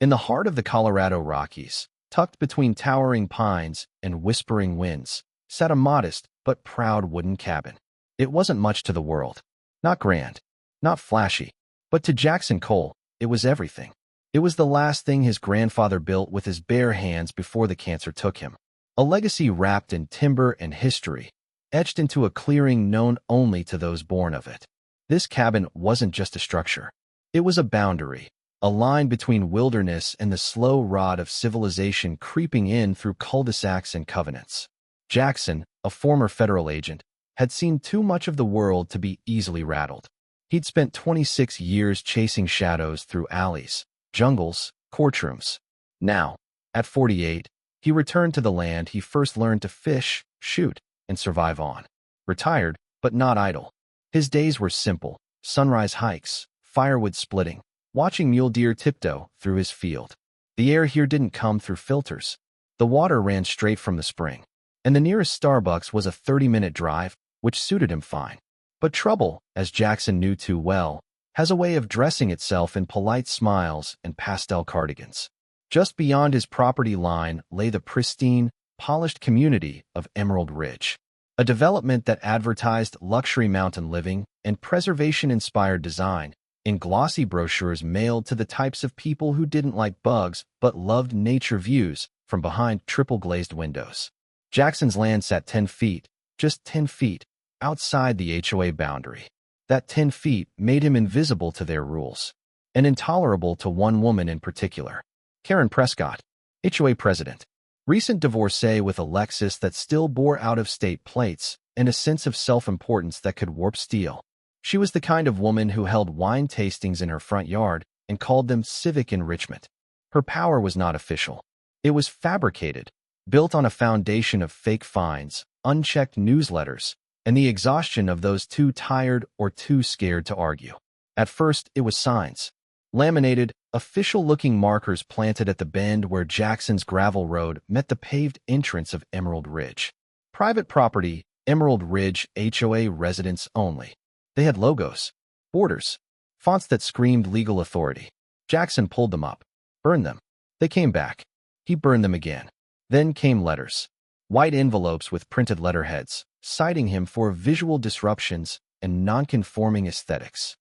In the heart of the Colorado Rockies, tucked between towering pines and whispering winds, sat a modest but proud wooden cabin. It wasn't much to the world. Not grand, not flashy, but to Jackson Cole, it was everything. It was the last thing his grandfather built with his bare hands before the cancer took him. A legacy wrapped in timber and history, etched into a clearing known only to those born of it. This cabin wasn't just a structure. It was a boundary, a line between wilderness and the slow rot of civilization creeping in through cul-de-sacs and covenants. Jackson, a former federal agent, had seen too much of the world to be easily rattled. He'd spent 26 years chasing shadows through alleys, jungles, courtrooms. Now, at 48, he returned to the land he first learned to fish, shoot, and survive on. Retired, but not idle. His days were simple: sunrise hikes, firewood splitting, watching mule deer tiptoe through his field. The air here didn't come through filters. The water ran straight from the spring, and the nearest Starbucks was a 30-minute drive, which suited him fine. But trouble, as Jackson knew too well, has a way of dressing itself in polite smiles and pastel cardigans. Just beyond his property line lay the pristine, polished community of Emerald Ridge, a development that advertised luxury mountain living and preservation-inspired design in glossy brochures mailed to the types of people who didn't like bugs but loved nature views from behind triple-glazed windows. Jackson's land sat 10 feet, just 10 feet, outside the HOA boundary. That 10 feet made him invisible to their rules, and intolerable to one woman in particular. Karen Prescott, HOA president, recent divorcee with a Lexus that still bore out-of-state plates and a sense of self-importance that could warp steel. She was the kind of woman who held wine tastings in her front yard and called them civic enrichment. Her power was not official. It was fabricated, built on a foundation of fake fines, unchecked newsletters, and the exhaustion of those too tired or too scared to argue. At first, it was signs. Laminated, official-looking markers planted at the bend where Jackson's gravel road met the paved entrance of Emerald Ridge. Private property, Emerald Ridge HOA residents only. They had logos, borders, fonts that screamed legal authority. Jackson pulled them up, burned them. They came back. He burned them again. Then came letters. White envelopes with printed letterheads, citing him for visual disruptions and nonconforming aesthetics.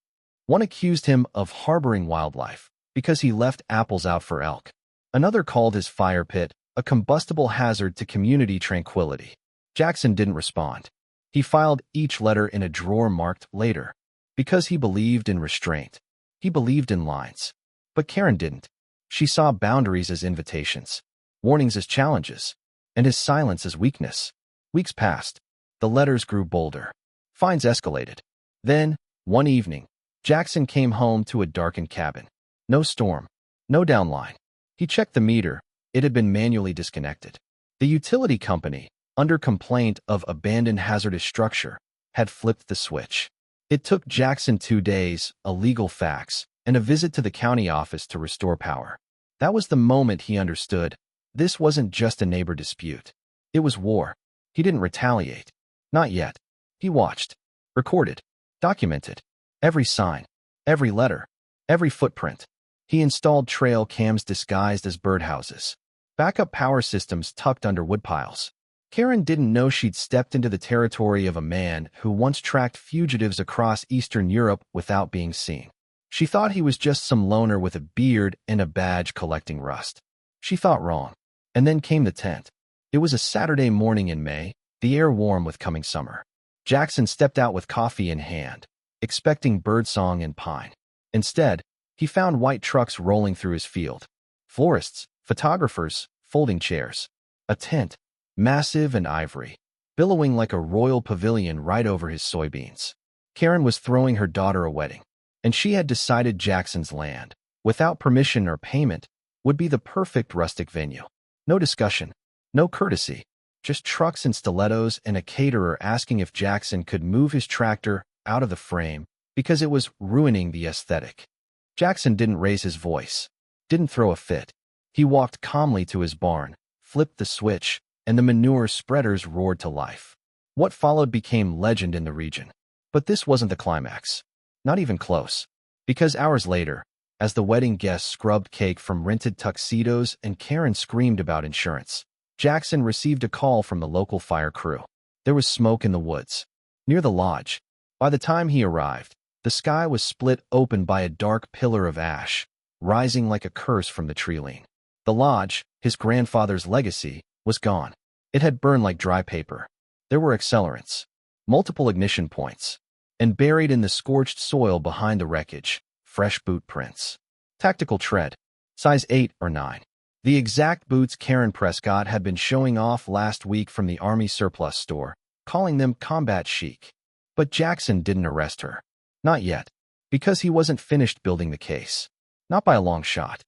One accused him of harboring wildlife because he left apples out for elk. Another called his fire pit a combustible hazard to community tranquility. Jackson didn't respond. He filed each letter in a drawer marked later, because he believed in restraint. He believed in lines. But Karen didn't. She saw boundaries as invitations, warnings as challenges, and his silence as weakness. Weeks passed. The letters grew bolder. Fines escalated. Then, one evening, Jackson came home to a darkened cabin. No storm. No downline. He checked the meter. It had been manually disconnected. The utility company, under complaint of abandoned hazardous structure, had flipped the switch. It took Jackson 2 days, a legal fax, and a visit to the county office to restore power. That was the moment he understood. This wasn't just a neighbor dispute. It was war. He didn't retaliate. Not yet. He watched, recorded, documented. Every sign, every letter, every footprint. He installed trail cams disguised as birdhouses. Backup power systems tucked under woodpiles. Karen didn't know she'd stepped into the territory of a man who once tracked fugitives across Eastern Europe without being seen. She thought he was just some loner with a beard and a badge collecting rust. She thought wrong. And then came the tent. It was a Saturday morning in May, the air warm with coming summer. Jackson stepped out with coffee in hand, expecting birdsong and pine. Instead, he found white trucks rolling through his field. Florists, photographers, folding chairs. A tent, massive and ivory, billowing like a royal pavilion right over his soybeans. Karen was throwing her daughter a wedding, and she had decided Jackson's land, without permission or payment, would be the perfect rustic venue. No discussion, no courtesy, just trucks and stilettos and a caterer asking if Jackson could move his tractor out of the frame because it was ruining the aesthetic. Jackson didn't raise his voice, didn't throw a fit. He walked calmly to his barn, flipped the switch, and the manure spreaders roared to life. What followed became legend in the region. But this wasn't the climax. Not even close. Because hours later, as the wedding guests scrubbed cake from rented tuxedos and Karen screamed about insurance. Jackson received a call from the local fire crew. There was smoke in the woods, near the lodge. By the time he arrived, the sky was split open by a dark pillar of ash, rising like a curse from the tree line. The lodge, his grandfather's legacy, was gone. It had burned like dry paper. There were accelerants, multiple ignition points, and buried in the scorched soil behind the wreckage, fresh boot prints. Tactical tread, size 8 or 9. The exact boots Karen Prescott had been showing off last week from the Army surplus store, calling them combat chic. But Jackson didn't arrest her. Not yet, because he wasn't finished building the case. Not by a long shot.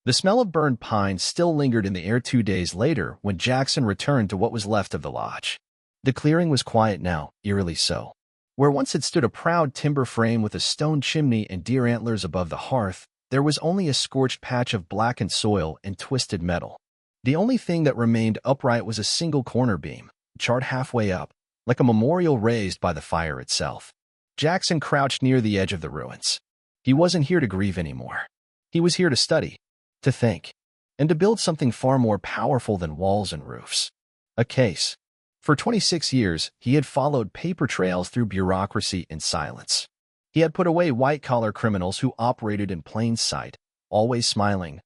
The smell of burned pine still lingered in the air 2 days later when Jackson returned to what was left of the lodge. The clearing was quiet now, eerily so. Where once had stood a proud timber frame with a stone chimney and deer antlers above the hearth, there was only a scorched patch of blackened soil and twisted metal. The only thing that remained upright was a single corner beam, charred halfway up, like a memorial raised by the fire itself. Jackson crouched near the edge of the ruins. He wasn't here to grieve anymore. He was here to study, to think, and to build something far more powerful than walls and roofs. A case. For 26 years, he had followed paper trails through bureaucracy in silence. He had put away white-collar criminals who operated in plain sight, always smiling,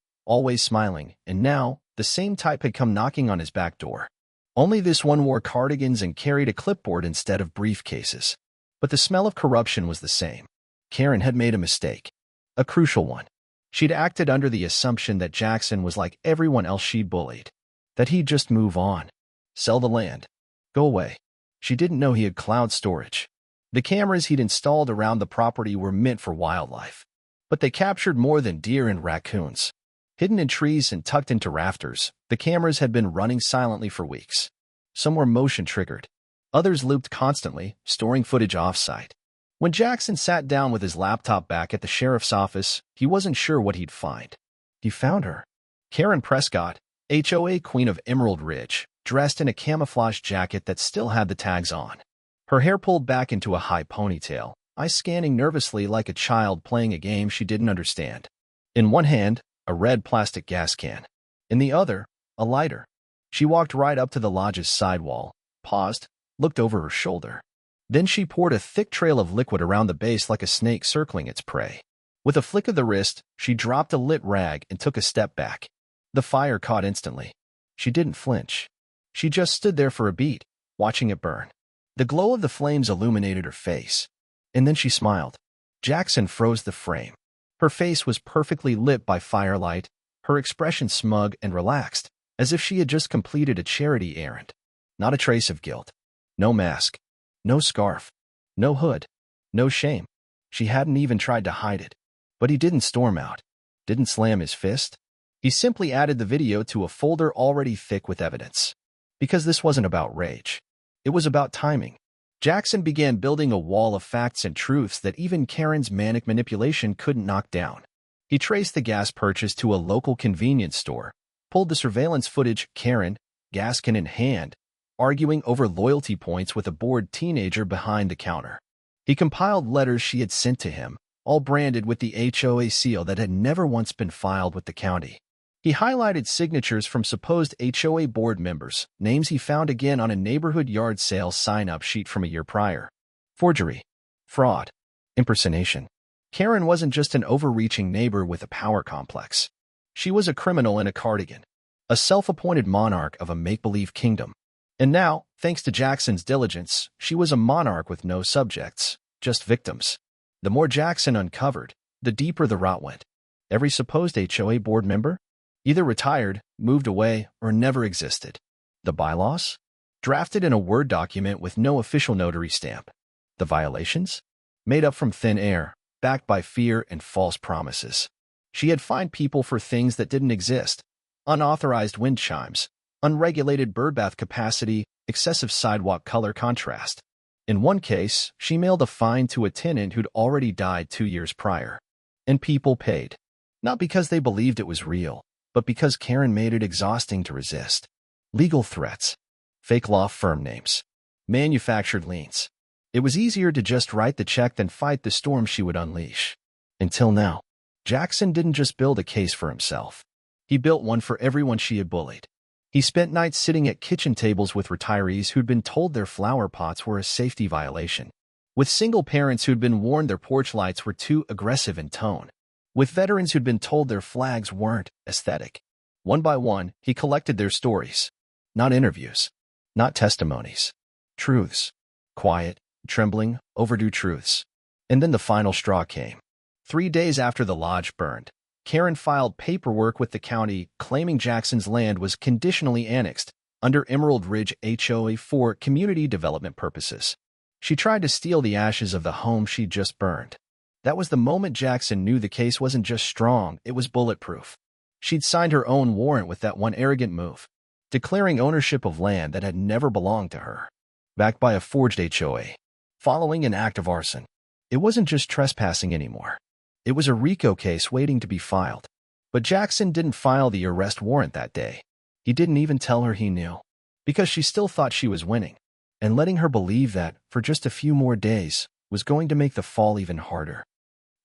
and now, the same type had come knocking on his back door. Only this one wore cardigans and carried a clipboard instead of briefcases. But the smell of corruption was the same. Karen had made a mistake. A crucial one. She'd acted under the assumption that Jackson was like everyone else she bullied. That he'd just move on. Sell the land. Go away. She didn't know he had cloud storage. The cameras he'd installed around the property were meant for wildlife. But they captured more than deer and raccoons. Hidden in trees and tucked into rafters, the cameras had been running silently for weeks. Some were motion-triggered. Others looped constantly, storing footage off-site. When Jackson sat down with his laptop back at the sheriff's office, he wasn't sure what he'd find. He found her. Karen Prescott, HOA Queen of Emerald Ridge, dressed in a camouflage jacket that still had the tags on. Her hair pulled back into a high ponytail, eyes scanning nervously like a child playing a game she didn't understand. In one hand, a red plastic gas can. In the other, a lighter. She walked right up to the lodge's sidewall, paused, looked over her shoulder. Then she poured a thick trail of liquid around the base like a snake circling its prey. With a flick of the wrist, she dropped a lit rag and took a step back. The fire caught instantly. She didn't flinch. She just stood there for a beat, watching it burn. The glow of the flames illuminated her face. And then she smiled. Jackson froze the frame. Her face was perfectly lit by firelight, her expression smug and relaxed, as if she had just completed a charity errand. Not a trace of guilt. No mask. No scarf. No hood. No shame. She hadn't even tried to hide it. But he didn't storm out. Didn't slam his fist. He simply added the video to a folder already thick with evidence. Because this wasn't about rage. It was about timing. Jackson began building a wall of facts and truths that even Karen's manic manipulation couldn't knock down. He traced the gas purchase to a local convenience store, pulled the surveillance footage, Karen, gas can in hand, arguing over loyalty points with a bored teenager behind the counter. He compiled letters she had sent to him, all branded with the HOA seal that had never once been filed with the county. He highlighted signatures from supposed HOA board members, names he found again on a neighborhood yard sale sign-up sheet from a year prior. Forgery. Fraud. Impersonation. Karen wasn't just an overreaching neighbor with a power complex. She was a criminal in a cardigan, a self-appointed monarch of a make-believe kingdom. And now, thanks to Jackson's diligence, she was a monarch with no subjects, just victims. The more Jackson uncovered, the deeper the rot went. Every supposed HOA board member? Either retired, moved away, or never existed. The bylaws? Drafted in a Word document with no official notary stamp. The violations? Made up from thin air, backed by fear and false promises. She had fined people for things that didn't exist. Unauthorized wind chimes, unregulated birdbath capacity, excessive sidewalk color contrast. In one case, she mailed a fine to a tenant who'd already died 2 years prior. And people paid. Not because they believed it was real, but because Karen made it exhausting to resist. Legal threats. Fake law firm names. Manufactured liens. It was easier to just write the check than fight the storm she would unleash. Until now. Jackson didn't just build a case for himself. He built one for everyone she had bullied. He spent nights sitting at kitchen tables with retirees who'd been told their flower pots were a safety violation, with single parents who'd been warned their porch lights were too aggressive in tone, with veterans who'd been told their flags weren't aesthetic. One by one, he collected their stories. Not interviews, not testimonies. Truths. Quiet, trembling, overdue truths. And then the final straw came. 3 days after the lodge burned, Karen filed paperwork with the county claiming Jackson's land was conditionally annexed under Emerald Ridge HOA for community development purposes. She tried to steal the ashes of the home she'd just burned. That was the moment Jackson knew the case wasn't just strong, it was bulletproof. She'd signed her own warrant with that one arrogant move, declaring ownership of land that had never belonged to her, backed by a forged HOA, following an act of arson. It wasn't just trespassing anymore. It was a RICO case waiting to be filed. But Jackson didn't file the arrest warrant that day. He didn't even tell her he knew, because she still thought she was winning, and letting her believe that, for just a few more days, was going to make the fall even harder.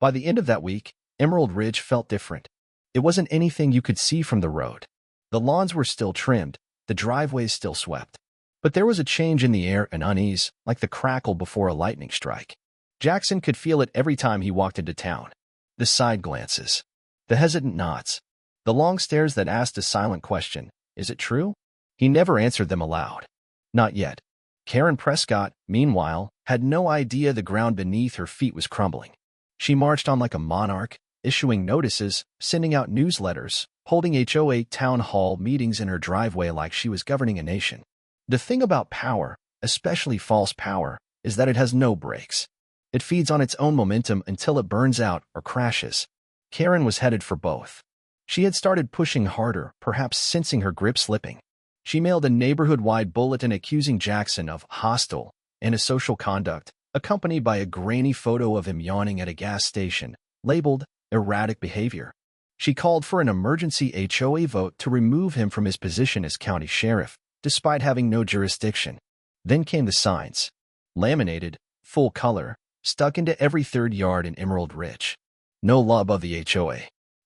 By the end of that week, Emerald Ridge felt different. It wasn't anything you could see from the road. The lawns were still trimmed, the driveways still swept. But there was a change in the air, an unease, like the crackle before a lightning strike. Jackson could feel it every time he walked into town. The side glances, the hesitant nods, the long stares that asked a silent question, is it true? He never answered them aloud. Not yet. Karen Prescott, meanwhile, had no idea the ground beneath her feet was crumbling. She marched on like a monarch, issuing notices, sending out newsletters, holding HOA town hall meetings in her driveway like she was governing a nation. The thing about power, especially false power, is that it has no brakes. It feeds on its own momentum until it burns out or crashes. Karen was headed for both. She had started pushing harder, perhaps sensing her grip slipping. She mailed a neighborhood-wide bulletin accusing Jackson of hostile, antisocial conduct, accompanied by a grainy photo of him yawning at a gas station, labeled erratic behavior. She called for an emergency HOA vote to remove him from his position as county sheriff, despite having no jurisdiction. Then came the signs. Laminated, full color, stuck into every third yard in Emerald Ridge. No law above the HOA.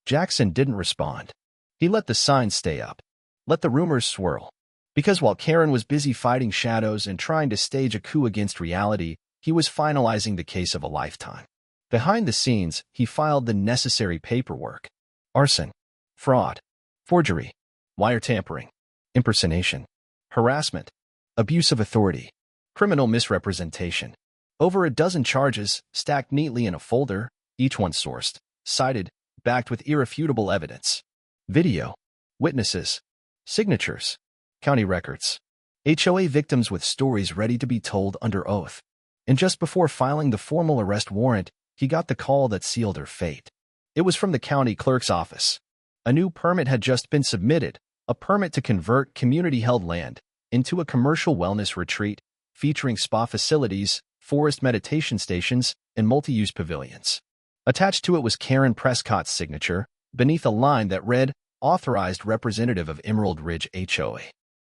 Jackson didn't respond. He let the signs stay up. Let the rumors swirl. Because while Karen was busy fighting shadows and trying to stage a coup against reality, he was finalizing the case of a lifetime. Behind the scenes, he filed the necessary paperwork. Arson, fraud, forgery, wire tampering, impersonation, harassment, abuse of authority, criminal misrepresentation. Over a dozen charges, stacked neatly in a folder, each one sourced, cited, backed with irrefutable evidence. Video, witnesses, signatures, county records. HOA victims with stories ready to be told under oath. And just before filing the formal arrest warrant, he got the call that sealed her fate. It was from the county clerk's office. A new permit had just been submitted, a permit to convert community-held land into a commercial wellness retreat featuring spa facilities, forest meditation stations, and multi-use pavilions. Attached to it was Karen Prescott's signature, beneath a line that read, Authorized Representative of Emerald Ridge HOA.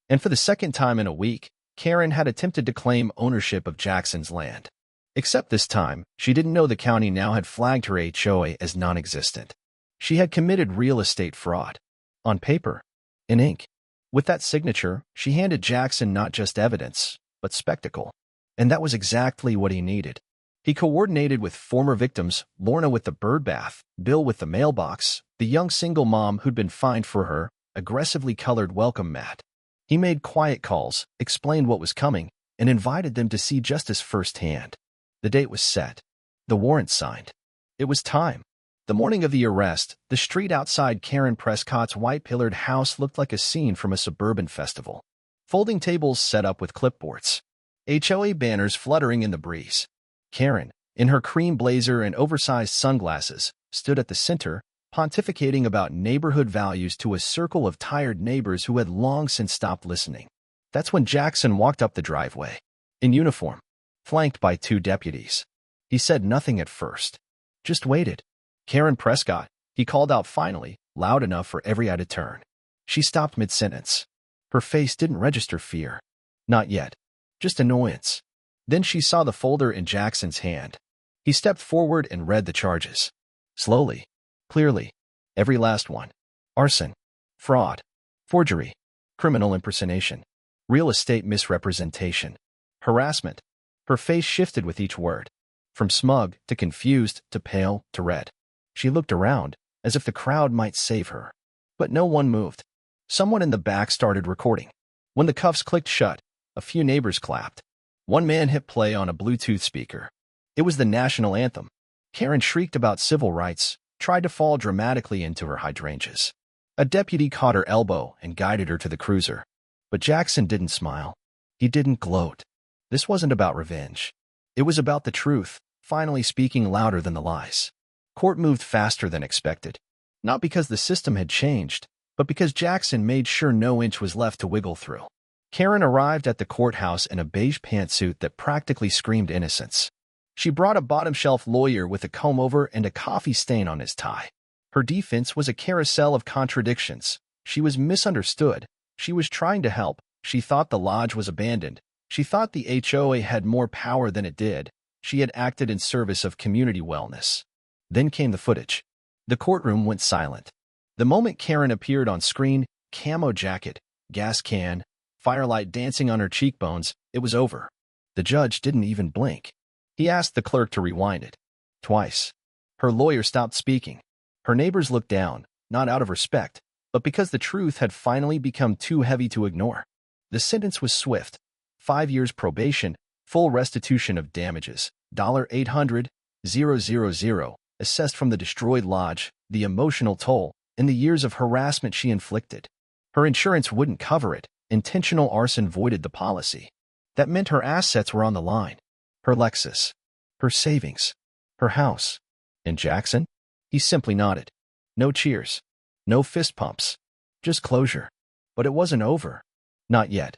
And for the second time in a week, Karen had attempted to claim ownership of Jackson's land. Except this time, she didn't know the county now had flagged her HOA as non-existent. She had committed real estate fraud. On paper. In ink. With that signature, she handed Jackson not just evidence, but spectacle. And that was exactly what he needed. He coordinated with former victims, Lorna with the bird bath, Bill with the mailbox, the young single mom who'd been fined for her aggressively colored welcome mat. He made quiet calls, explained what was coming, and invited them to see justice firsthand. The date was set. The warrant signed. It was time. The morning of the arrest, the street outside Karen Prescott's white-pillared house looked like a scene from a suburban festival. Folding tables set up with clipboards. HOA banners fluttering in the breeze. Karen, in her cream blazer and oversized sunglasses, stood at the center, pontificating about neighborhood values to a circle of tired neighbors who had long since stopped listening. That's when Jackson walked up the driveway. In uniform, flanked by 2 deputies. He said nothing at first. Just waited. Karen Prescott, he called out finally, loud enough for every eye to turn. She stopped mid-sentence. Her face didn't register fear. Not yet. Just annoyance. Then she saw the folder in Jackson's hand. He stepped forward and read the charges. Slowly, Clearly, every last one. Arson, fraud, forgery, criminal impersonation, real estate misrepresentation, harassment. Her face shifted with each word, from smug to confused to pale to red. She looked around, as if the crowd might save her. But no one moved. Someone in the back started recording. When the cuffs clicked shut, a few neighbors clapped. One man hit play on a Bluetooth speaker. It was the national anthem. Karen shrieked about civil rights, tried to fall dramatically into her hydrangeas. A deputy caught her elbow and guided her to the cruiser. But Jackson didn't smile. He didn't gloat. This wasn't about revenge. It was about the truth, finally speaking louder than the lies. Court moved faster than expected. Not because the system had changed, but because Jackson made sure no inch was left to wiggle through. Karen arrived at the courthouse in a beige pantsuit that practically screamed innocence. She brought a bottom-shelf lawyer with a comb-over and a coffee stain on his tie. Her defense was a carousel of contradictions. She was misunderstood. She was trying to help. She thought the lodge was abandoned. She thought the HOA had more power than it did. She had acted in service of community wellness. Then came the footage. The courtroom went silent. The moment Karen appeared on screen, camo jacket, gas can, firelight dancing on her cheekbones, it was over. The judge didn't even blink. He asked the clerk to rewind it. Twice. Her lawyer stopped speaking. Her neighbors looked down, not out of respect, but because the truth had finally become too heavy to ignore. The sentence was swift. 5 years probation, full restitution of damages, $800,000, assessed from the destroyed lodge, the emotional toll, and the years of harassment she inflicted. Her insurance wouldn't cover it. Intentional arson voided the policy. That meant her assets were on the line. Her Lexus, her savings, her house. And Jackson? He simply nodded. No cheers. No fist pumps. Just closure. But it wasn't over. Not yet.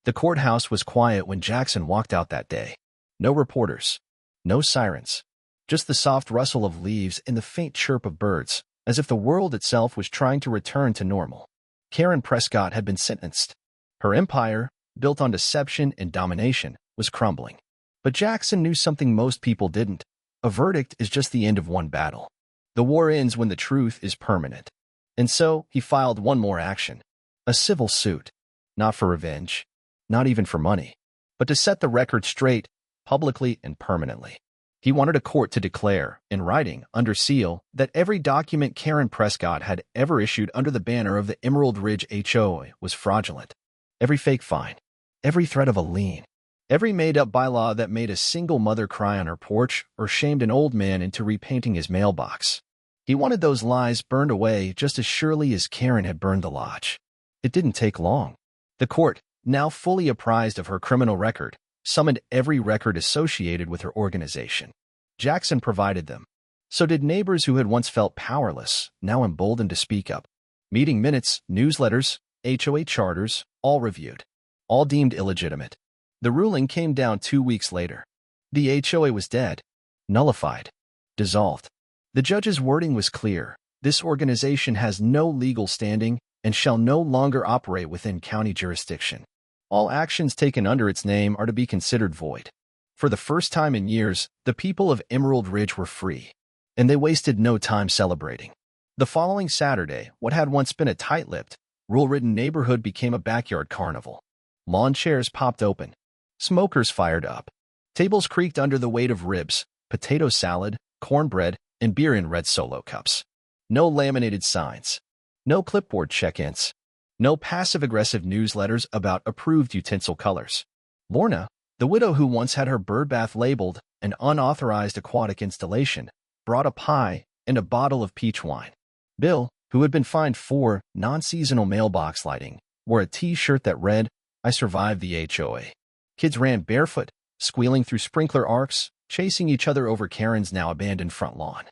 The courthouse was quiet when Jackson walked out that day. No reporters. No sirens. Just the soft rustle of leaves and the faint chirp of birds, as if the world itself was trying to return to normal. Karen Prescott had been sentenced. Her empire, built on deception and domination, was crumbling. But Jackson knew something most people didn't. A verdict is just the end of one battle. The war ends when the truth is permanent. And so, he filed one more action. A civil suit. Not for revenge. Not even for money. But to set the record straight, publicly and permanently. He wanted a court to declare, in writing, under seal, that every document Karen Prescott had ever issued under the banner of the Emerald Ridge HOA was fraudulent. Every fake fine. Every threat of a lien. Every made-up bylaw that made a single mother cry on her porch or shamed an old man into repainting his mailbox. He wanted those lies burned away just as surely as Karen had burned the lodge. It didn't take long. The court, now fully apprised of her criminal record, summoned every record associated with her organization. Jackson provided them. So did neighbors who had once felt powerless, now emboldened to speak up. Meeting minutes, newsletters, HOA charters, all reviewed. All deemed illegitimate. The ruling came down 2 weeks later. The HOA was dead. Nullified. Dissolved. The judge's wording was clear. This organization has no legal standing and shall no longer operate within county jurisdiction. All actions taken under its name are to be considered void. For the first time in years, the people of Emerald Ridge were free, and they wasted no time celebrating. The following Saturday, what had once been a tight-lipped, rule-ridden neighborhood became a backyard carnival. Lawn chairs popped open. Smokers fired up. Tables creaked under the weight of ribs, potato salad, cornbread, and beer in red Solo cups. No laminated signs. No clipboard check-ins. No passive-aggressive newsletters about approved utensil colors. Lorna, the widow who once had her birdbath labeled an unauthorized aquatic installation, brought a pie and a bottle of peach wine. Bill, who had been fined for non-seasonal mailbox lighting, wore a t-shirt that read, "I survived the HOA." Kids ran barefoot, squealing through sprinkler arcs, chasing each other over Karen's now abandoned front lawn.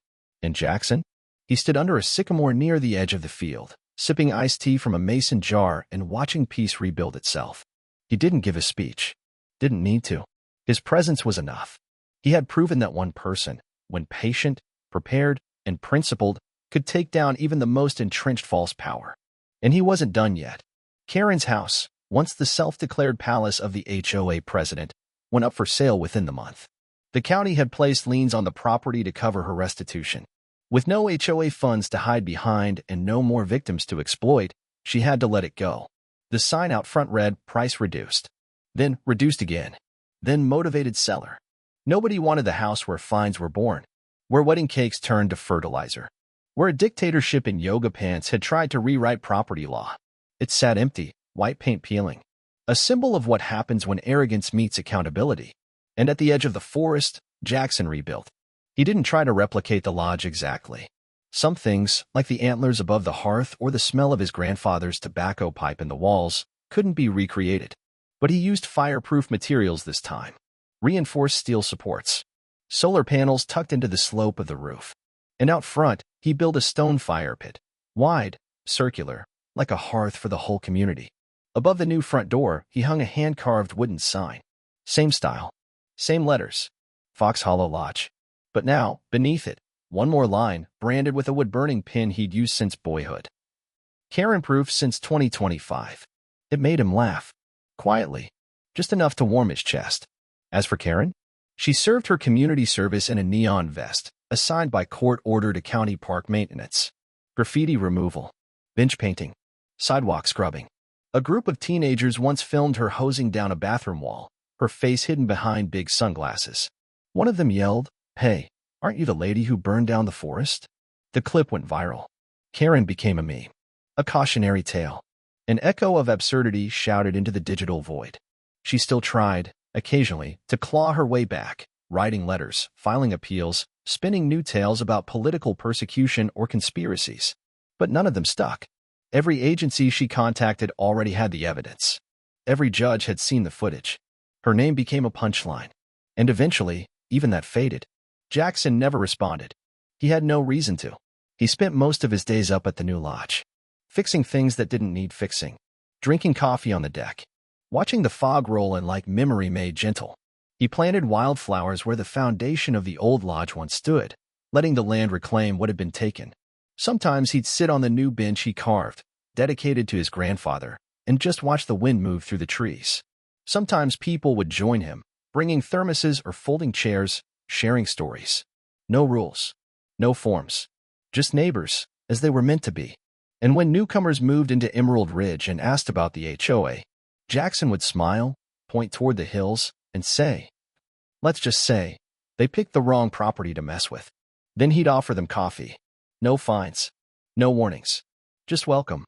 And Jackson? He stood under a sycamore near the edge of the field, sipping iced tea from a mason jar and watching peace rebuild itself. He didn't give a speech. Didn't need to. His presence was enough. He had proven that one person, when patient, prepared, and principled, could take down even the most entrenched false power. And he wasn't done yet. Karen's house, once the self-declared palace of the HOA president, went up for sale within the month. The county had placed liens on the property to cover her restitution. With no HOA funds to hide behind and no more victims to exploit, she had to let it go. The sign out front read, "Price reduced." Then reduced again. Then motivated seller. Nobody wanted the house where fines were born, where wedding cakes turned to fertilizer, where a dictatorship in yoga pants had tried to rewrite property law. It sat empty, white paint peeling, a symbol of what happens when arrogance meets accountability. And at the edge of the forest, Jackson rebuilt. He didn't try to replicate the lodge exactly. Some things, like the antlers above the hearth or the smell of his grandfather's tobacco pipe in the walls, couldn't be recreated. But he used fireproof materials this time. Reinforced steel supports, solar panels tucked into the slope of the roof. And out front, he built a stone fire pit, wide, circular, like a hearth for the whole community. Above the new front door, he hung a hand-carved wooden sign. Same style, same letters, Fox Hollow Lodge. But now, beneath it, one more line, branded with a wood-burning pin he'd used since boyhood. Karen proof since 2025. It made him laugh. Quietly. Just enough to warm his chest. As for Karen, she served her community service in a neon vest, assigned by court order to county park maintenance, graffiti removal, bench painting, sidewalk scrubbing. A group of teenagers once filmed her hosing down a bathroom wall, her face hidden behind big sunglasses. One of them yelled, "Hey, aren't you the lady who burned down the forest?" The clip went viral. Karen became a meme, a cautionary tale, an echo of absurdity shouted into the digital void. She still tried, occasionally, to claw her way back, writing letters, filing appeals, spinning new tales about political persecution or conspiracies. But none of them stuck. Every agency she contacted already had the evidence. Every judge had seen the footage. Her name became a punchline. And eventually, even that faded. Jackson never responded. He had no reason to. He spent most of his days up at the new lodge, fixing things that didn't need fixing, drinking coffee on the deck, watching the fog roll in like memory made gentle. He planted wildflowers where the foundation of the old lodge once stood, letting the land reclaim what had been taken. Sometimes he'd sit on the new bench he carved, dedicated to his grandfather, and just watch the wind move through the trees. Sometimes people would join him, bringing thermoses or folding chairs, sharing stories. No rules, no forms, just neighbors, as they were meant to be. And when newcomers moved into Emerald Ridge and asked about the HOA, Jackson would smile, point toward the hills, and say, "Let's just say, they picked the wrong property to mess with." Then he'd offer them coffee. No fines, no warnings, just welcome.